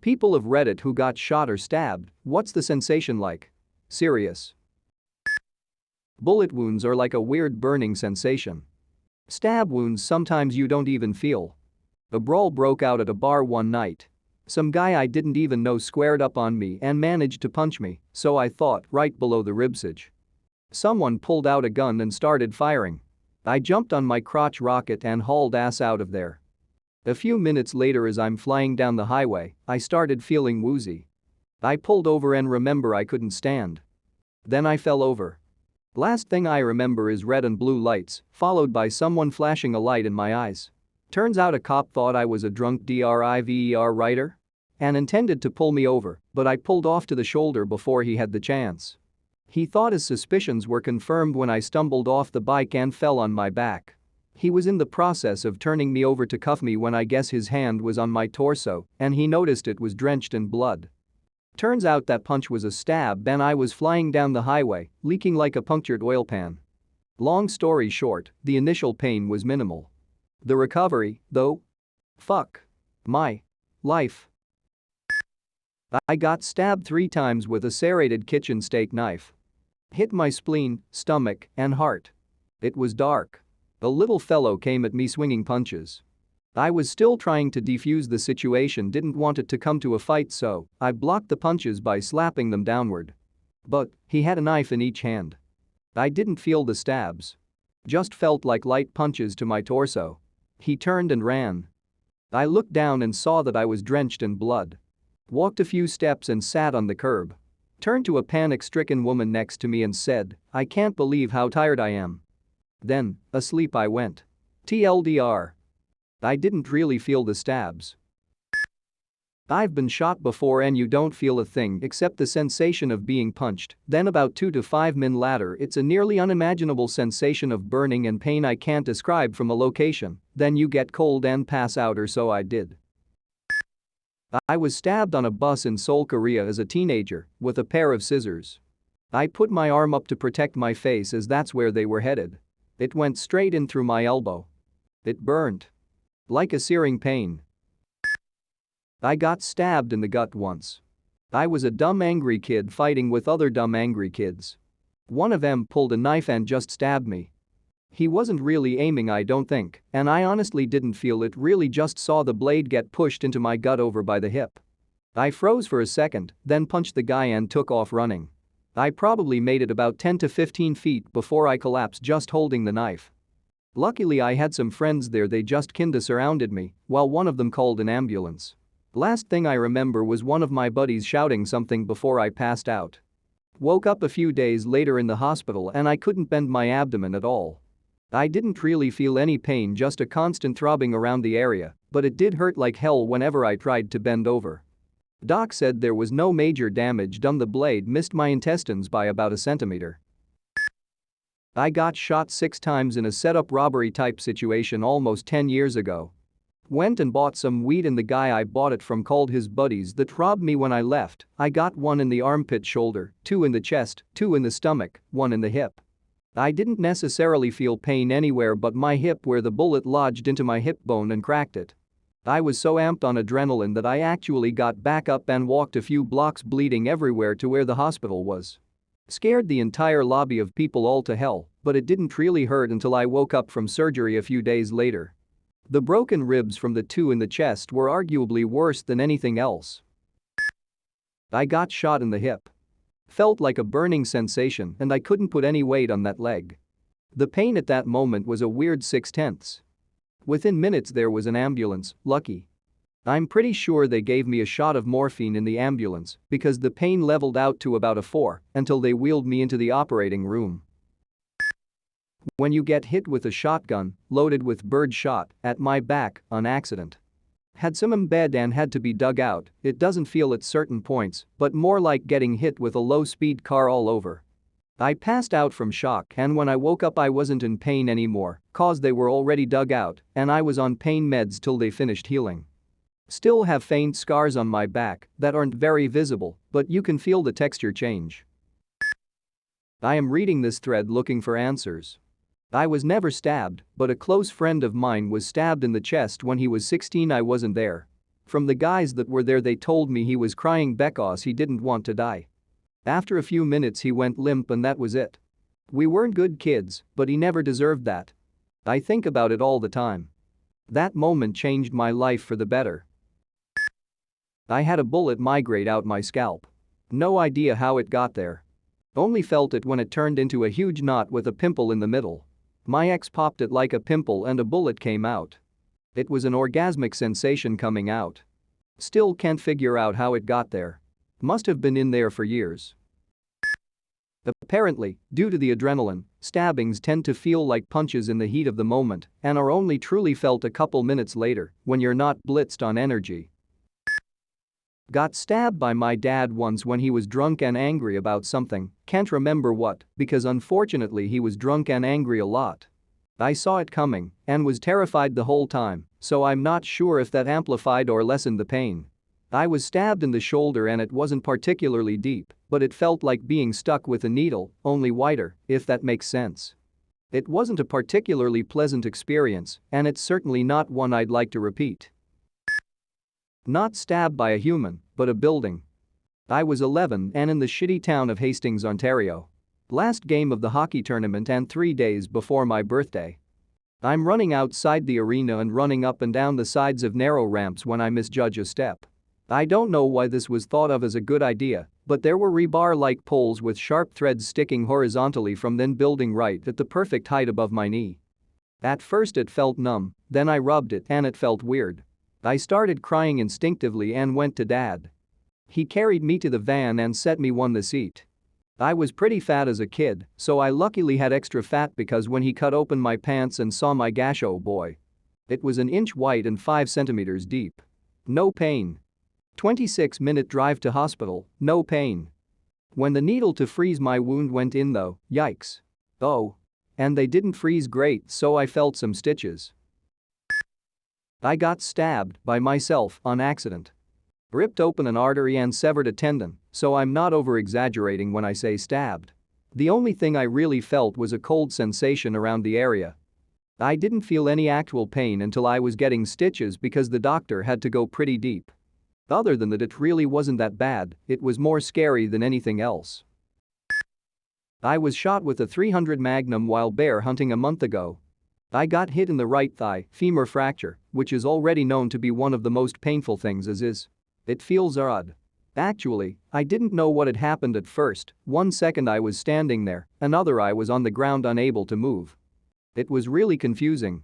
People of Reddit who got shot or stabbed, what's the sensation like? Serious. Bullet wounds are like a weird burning sensation. Stab wounds sometimes you don't even feel. A brawl broke out at a bar one night. Some guy I didn't even know squared up on me and managed to punch me, so I thought, right below the ribsage. Someone pulled out a gun and started firing. I jumped on my crotch rocket and hauled ass out of there. A few minutes later, as I'm flying down the highway, I started feeling woozy. I pulled over and remember I couldn't stand. Then I fell over. Last thing I remember is red and blue lights, followed by someone flashing a light in my eyes. Turns out a cop thought I was a drunk driver writer and intended to pull me over, but I pulled off to the shoulder before he had the chance. He thought his suspicions were confirmed when I stumbled off the bike and fell on my back. He was in the process of turning me over to cuff me when I guess his hand was on my torso and he noticed it was drenched in blood. Turns out that punch was a stab and I was flying down the highway, leaking like a punctured oil pan. Long story short, the initial pain was minimal. The recovery, though? Fuck. My life. I got stabbed 3 times with a serrated kitchen steak knife. Hit my spleen, stomach, and heart. It was dark. A little fellow came at me swinging punches. I was still trying to defuse the situation, didn't want it to come to a fight, so I blocked the punches by slapping them downward. But he had a knife in each hand. I didn't feel the stabs. Just felt like light punches to my torso. He turned and ran. I looked down and saw that I was drenched in blood. Walked a few steps and sat on the curb. Turned to a panic-stricken woman next to me and said, "I can't believe how tired I am." Then, asleep I went. TLDR. I didn't really feel the stabs. I've been shot before and you don't feel a thing except the sensation of being punched, then about 2 to 5 min later it's a nearly unimaginable sensation of burning and pain I can't describe from a location, then you get cold and pass out, or so I did. I was stabbed on a bus in Seoul, Korea as a teenager with a pair of scissors. I put my arm up to protect my face as that's where they were headed. It went straight in through my elbow. It burned. Like a searing pain. I got stabbed in the gut once. I was a dumb angry kid fighting with other dumb angry kids. One of them pulled a knife and just stabbed me. He wasn't really aiming, I don't think, and I honestly didn't feel it, really just saw the blade get pushed into my gut over by the hip. I froze for a second, then punched the guy and took off running. I probably made it about 10 to 15 feet before I collapsed just holding the knife. Luckily I had some friends there, they just kinda surrounded me while one of them called an ambulance. Last thing I remember was one of my buddies shouting something before I passed out. Woke up a few days later in the hospital and I couldn't bend my abdomen at all. I didn't really feel any pain, just a constant throbbing around the area, but it did hurt like hell whenever I tried to bend over. Doc said there was no major damage done, the blade missed my intestines by about a centimeter. I got shot 6 times in a setup robbery type situation almost 10 years ago. Went and bought some weed and the guy I bought it from called his buddies that robbed me when I left. I got 1 in the armpit shoulder, 2 in the chest, 2 in the stomach, 1 in the hip. I didn't necessarily feel pain anywhere but my hip where the bullet lodged into my hip bone and cracked it. I was so amped on adrenaline that I actually got back up and walked a few blocks bleeding everywhere to where the hospital was. Scared the entire lobby of people all to hell, but it didn't really hurt until I woke up from surgery a few days later. The broken ribs from the 2 in the chest were arguably worse than anything else. I got shot in the hip. Felt like a burning sensation and I couldn't put any weight on that leg. The pain at that moment was a weird 6/10. Within minutes there was an ambulance, lucky. I'm pretty sure they gave me a shot of morphine in the ambulance because the pain leveled out to about a 4 until they wheeled me into the operating room. When you get hit with a shotgun loaded with bird shot at my back on accident. Had some embed and had to be dug out, it doesn't feel at certain points, but more like getting hit with a low-speed car all over. I passed out from shock and when I woke up I wasn't in pain anymore cause they were already dug out and I was on pain meds till they finished healing. Still have faint scars on my back that aren't very visible, but you can feel the texture change. I am reading this thread looking for answers. I was never stabbed, but a close friend of mine was stabbed in the chest when he was 16. I wasn't there. From the guys that were there, they told me he was crying because he didn't want to die. After a few minutes he went limp and that was it. We weren't good kids, but he never deserved that. I think about it all the time. That moment changed my life for the better. I had a bullet migrate out my scalp. No idea how it got there. Only felt it when it turned into a huge knot with a pimple in the middle. My ex popped it like a pimple and a bullet came out. It was an orgasmic sensation coming out. Still can't figure out how it got there. Must have been in there for years. Apparently, due to the adrenaline, stabbings tend to feel like punches in the heat of the moment and are only truly felt a couple minutes later when you're not blitzed on energy. Got stabbed by my dad once when he was drunk and angry about something, can't remember what, because unfortunately he was drunk and angry a lot. I saw it coming and was terrified the whole time, so I'm not sure if that amplified or lessened the pain. I was stabbed in the shoulder and it wasn't particularly deep, but it felt like being stuck with a needle, only wider, if that makes sense. It wasn't a particularly pleasant experience, and it's certainly not one I'd like to repeat. Not stabbed by a human, but a building. I was 11 and in the shitty town of Hastings, Ontario. Last game of the hockey tournament and 3 days before my birthday. I'm running outside the arena and running up and down the sides of narrow ramps when I misjudge a step. I don't know why this was thought of as a good idea, but there were rebar-like poles with sharp threads sticking horizontally from the building right at the perfect height above my knee. At first it felt numb, then I rubbed it and it felt weird. I started crying instinctively and went to Dad. He carried me to the van and set me on the seat. I was pretty fat as a kid, so I luckily had extra fat because when he cut open my pants and saw my gash, oh boy. It was an inch wide and 5 centimeters deep. No pain. 26-minute drive to hospital, no pain. When the needle to freeze my wound went in though, yikes. Oh. And they didn't freeze great, so I felt some stitches. I got stabbed by myself on accident. Ripped open an artery and severed a tendon, so I'm not over-exaggerating when I say stabbed. The only thing I really felt was a cold sensation around the area. I didn't feel any actual pain until I was getting stitches because the doctor had to go pretty deep. Other than that, it really wasn't that bad, it was more scary than anything else. I was shot with a .300 Magnum while bear hunting a month ago. I got hit in the right thigh, femur fracture, which is already known to be one of the most painful things as is. It feels odd. Actually, I didn't know what had happened at first. 1 second I was standing there, another I was on the ground unable to move. It was really confusing.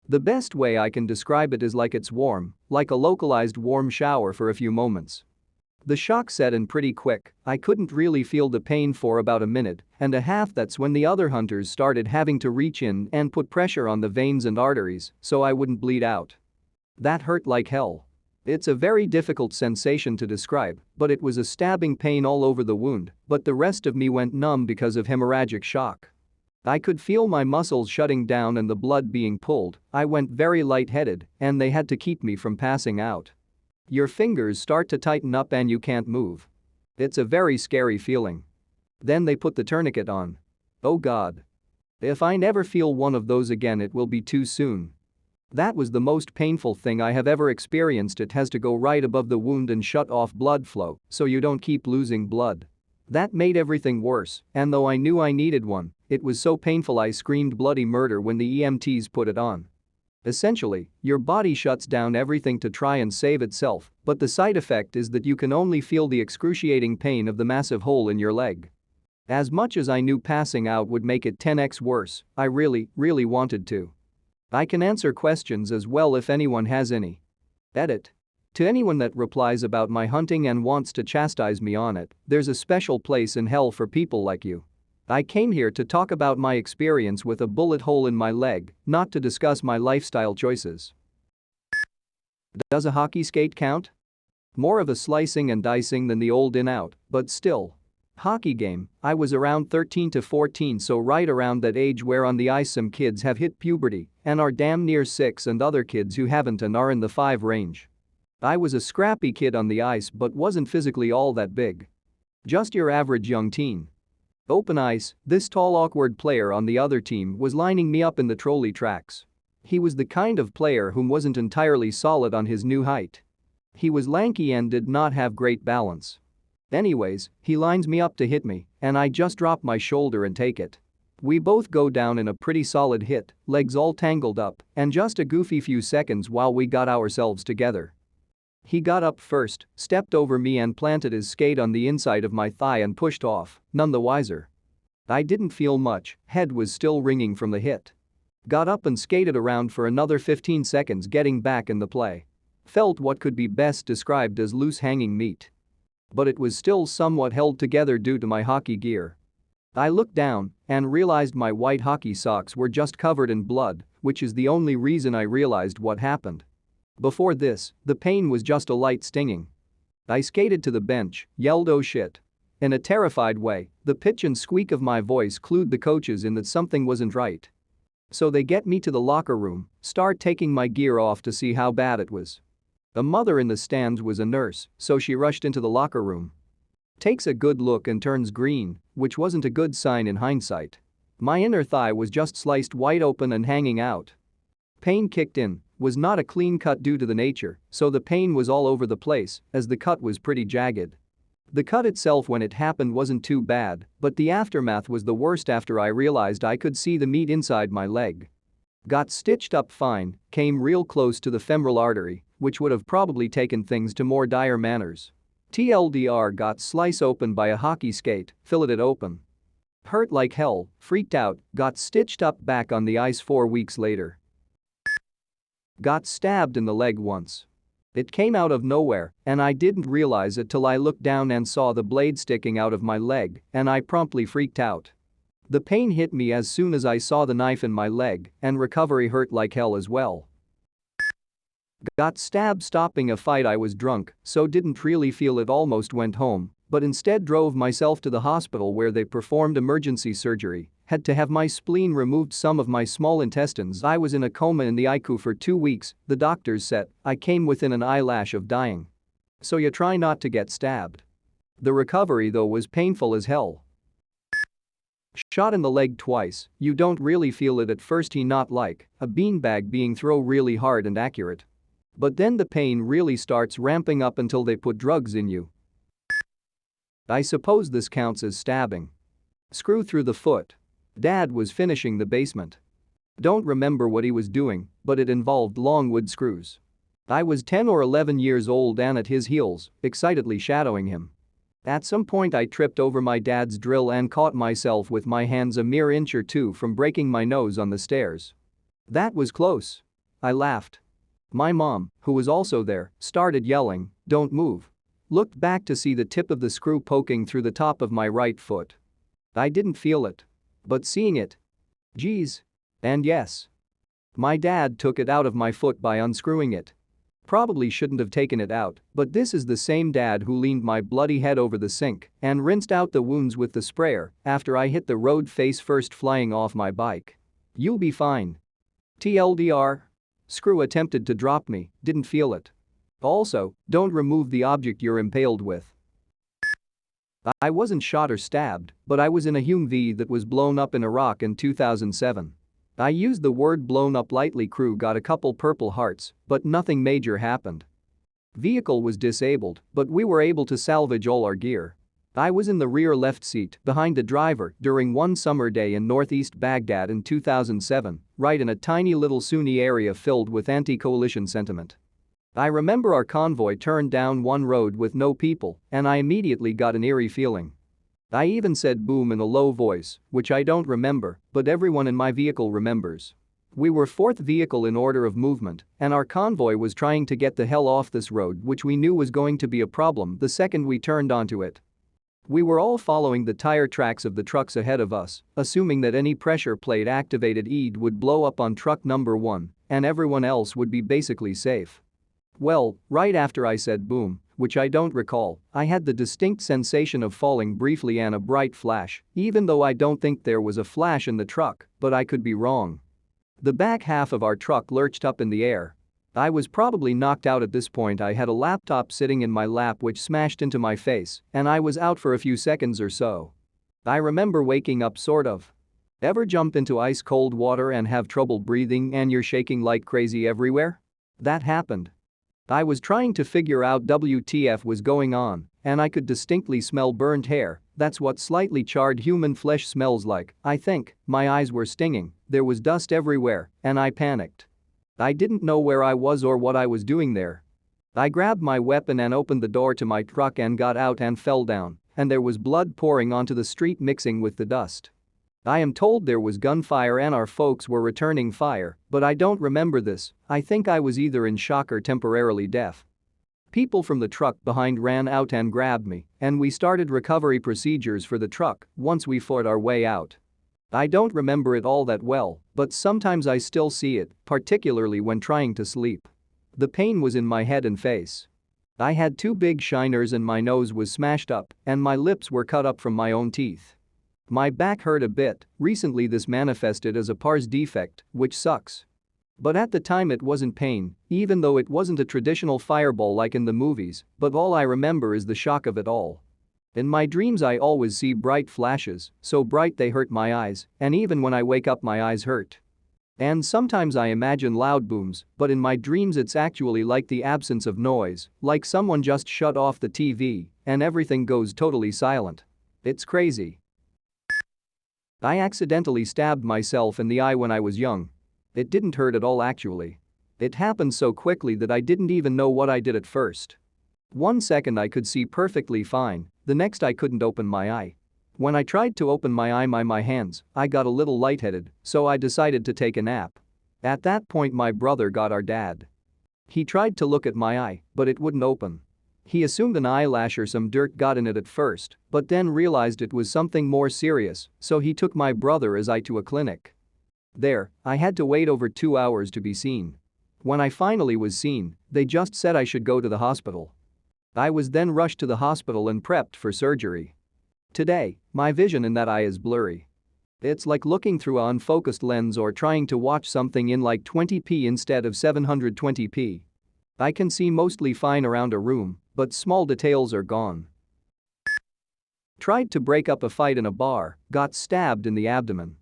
The best way I can describe it is like it's warm, like a localized warm shower for a few moments. The shock set in pretty quick, I couldn't really feel the pain for about a minute and a half. That's when the other hunters started having to reach in and put pressure on the veins and arteries so I wouldn't bleed out. That hurt like hell. It's a very difficult sensation to describe, but it was a stabbing pain all over the wound, but the rest of me went numb because of hemorrhagic shock. I could feel my muscles shutting down and the blood being pulled. I went very lightheaded and they had to keep me from passing out. Your fingers start to tighten up and you can't move. It's a very scary feeling. Then they put the tourniquet on. Oh God. If I never feel one of those again, it will be too soon. That was the most painful thing I have ever experienced. It has to go right above the wound and shut off blood flow so you don't keep losing blood. That made everything worse, and though I knew I needed one, it was so painful I screamed bloody murder when the EMTs put it on. Essentially, your body shuts down everything to try and save itself, but the side effect is that you can only feel the excruciating pain of the massive hole in your leg. As much as I knew passing out would make it 10x worse, I really wanted to. I can answer questions as well if anyone has any. Edit. To anyone that replies about my hunting and wants to chastise me on it, there's a special place in hell for people like you. I came here to talk about my experience with a bullet hole in my leg, not to discuss my lifestyle choices. Does a hockey skate count? More of a slicing and dicing than the old in-out, but still. Hockey game, I was around 13 to 14, so right around that age where on the ice some kids have hit puberty and are damn near 6 and other kids who haven't and are in the 5 range. I was a scrappy kid on the ice but wasn't physically all that big. Just your average young teen. Open ice, this tall awkward player on the other team was lining me up in the trolley tracks. He was the kind of player who wasn't entirely solid on his new height. He was lanky and did not have great balance. Anyways, he lines me up to hit me, and I just drop my shoulder and take it. We both go down in a pretty solid hit, legs all tangled up, and just a goofy few seconds while we got ourselves together. He got up first, stepped over me and planted his skate on the inside of my thigh and pushed off, none the wiser. I didn't feel much, head was still ringing from the hit. Got up and skated around for another 15 seconds getting back in the play. Felt what could be best described as loose hanging meat. But it was still somewhat held together due to my hockey gear. I looked down and realized my white hockey socks were just covered in blood, which is the only reason I realized what happened. Before this, the pain was just a light stinging. I skated to the bench, yelled "oh shit." In a terrified way, the pitch and squeak of my voice clued the coaches in that something wasn't right. So they get me to the locker room, start taking my gear off to see how bad it was. A mother in the stands was a nurse, so she rushed into the locker room. Takes a good look and turns green, which wasn't a good sign in hindsight. My inner thigh was just sliced wide open and hanging out. Pain kicked in, was not a clean cut due to the nature, so the pain was all over the place, as the cut was pretty jagged. The cut itself when it happened wasn't too bad, but the aftermath was the worst after I realized I could see the meat inside my leg. Got stitched up fine, came real close to the femoral artery, which would have probably taken things to more dire manners. TLDR got sliced open by a hockey skate, filleted open. Hurt like hell, freaked out, got stitched up back on the ice 4 weeks later. Got stabbed in the leg once. It came out of nowhere, and I didn't realize it till I looked down and saw the blade sticking out of my leg, and I promptly freaked out. The pain hit me as soon as I saw the knife in my leg, and recovery hurt like hell as well. Got stabbed stopping a fight. I was drunk, so didn't really feel it, almost went home, but instead drove myself to the hospital where they performed emergency surgery, had to have my spleen removed, some of my small intestines. I was in a coma in the ICU for 2 weeks, the doctors said. I came within an eyelash of dying. So you try not to get stabbed. The recovery though was painful as hell. Shot in the leg twice, you don't really feel it at first, he not like a beanbag being thrown really hard and accurate. But then the pain really starts ramping up until they put drugs in you. I suppose this counts as stabbing. Screw through the foot. Dad was finishing the basement. Don't remember what he was doing, but it involved long wood screws. I was 10 or 11 years old and at his heels, excitedly shadowing him. At some point I tripped over my dad's drill and caught myself with my hands a mere inch or two from breaking my nose on the stairs. That was close. I laughed. My mom, who was also there, started yelling, "Don't move." Looked back to see the tip of the screw poking through the top of my right foot. I didn't feel it. But seeing it. Geez. And yes. My dad took it out of my foot by unscrewing it. Probably shouldn't have taken it out, but this is the same dad who leaned my bloody head over the sink and rinsed out the wounds with the sprayer after I hit the road face first flying off my bike. You'll be fine. TLDR. Screw attempted to drop me, didn't feel it. Also, don't remove the object you're impaled with. I wasn't shot or stabbed, but I was in a Humvee that was blown up in Iraq in 2007. I used the word blown up lightly. Crew got a couple Purple Hearts, but nothing major happened. Vehicle was disabled, but we were able to salvage all our gear. I was in the rear left seat behind the driver during one summer day in northeast Baghdad in 2007, right in a tiny little Sunni area filled with anti-coalition sentiment. I remember our convoy turned down one road with no people, and I immediately got an eerie feeling. I even said boom in a low voice, which I don't remember, but everyone in my vehicle remembers. We were fourth vehicle in order of movement, and our convoy was trying to get the hell off this road, which we knew was going to be a problem the second we turned onto it. We were all following the tire tracks of the trucks ahead of us, assuming that any pressure plate activated EID would blow up on truck number 1, and everyone else would be basically safe. Well, right after I said boom, which I don't recall, I had the distinct sensation of falling briefly and a bright flash, even though I don't think there was a flash in the truck, but I could be wrong. The back half of our truck lurched up in the air. I was probably knocked out at this point. I had a laptop sitting in my lap which smashed into my face, and I was out for a few seconds or so. I remember waking up sort of. Ever jump into ice cold water and have trouble breathing and you're shaking like crazy everywhere? That happened. I was trying to figure out WTF was going on, and I could distinctly smell burnt hair. That's what slightly charred human flesh smells like, I think. My eyes were stinging, there was dust everywhere, and I panicked. I didn't know where I was or what I was doing there. I grabbed my weapon and opened the door to my truck and got out and fell down, and there was blood pouring onto the street mixing with the dust. I am told there was gunfire and our folks were returning fire, but I don't remember this. I think I was either in shock or temporarily deaf. People from the truck behind ran out and grabbed me, and we started recovery procedures for the truck once we fought our way out. I don't remember it all that well, but sometimes I still see it, particularly when trying to sleep. The pain was in my head and face. I had 2 big shiners and my nose was smashed up, and my lips were cut up from my own teeth. My back hurt a bit. Recently this manifested as a pars defect, which sucks. But at the time it wasn't pain, even though it wasn't a traditional fireball like in the movies, but all I remember is the shock of it all. In my dreams I always see bright flashes, so bright they hurt my eyes, and even when I wake up my eyes hurt. And sometimes I imagine loud booms, but in my dreams it's actually like the absence of noise, like someone just shut off the TV and everything goes totally silent. It's crazy. I accidentally stabbed myself in the eye when I was young. It didn't hurt at all actually. It happened so quickly that I didn't even know what I did at first. 1 second I could see perfectly fine, the next I couldn't open my eye. When I tried to open my eye my hands, I got a little lightheaded, so I decided to take a nap. At that point my brother got our dad. He tried to look at my eye, but it wouldn't open. He assumed an eyelash or some dirt got in it at first, but then realized it was something more serious, so he took my brother as I to a clinic. There, I had to wait over 2 hours to be seen. When I finally was seen, they just said I should go to the hospital. I was then rushed to the hospital and prepped for surgery. Today, my vision in that eye is blurry. It's like looking through an unfocused lens or trying to watch something in like 20p instead of 720p. I can see mostly fine around a room, but small details are gone. Tried to break up a fight in a bar, got stabbed in the abdomen.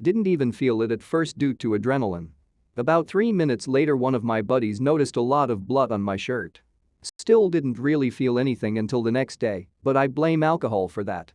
Didn't even feel it at first due to adrenaline. About 3 minutes later one of my buddies noticed a lot of blood on my shirt. Still didn't really feel anything until the next day, but I blame alcohol for that.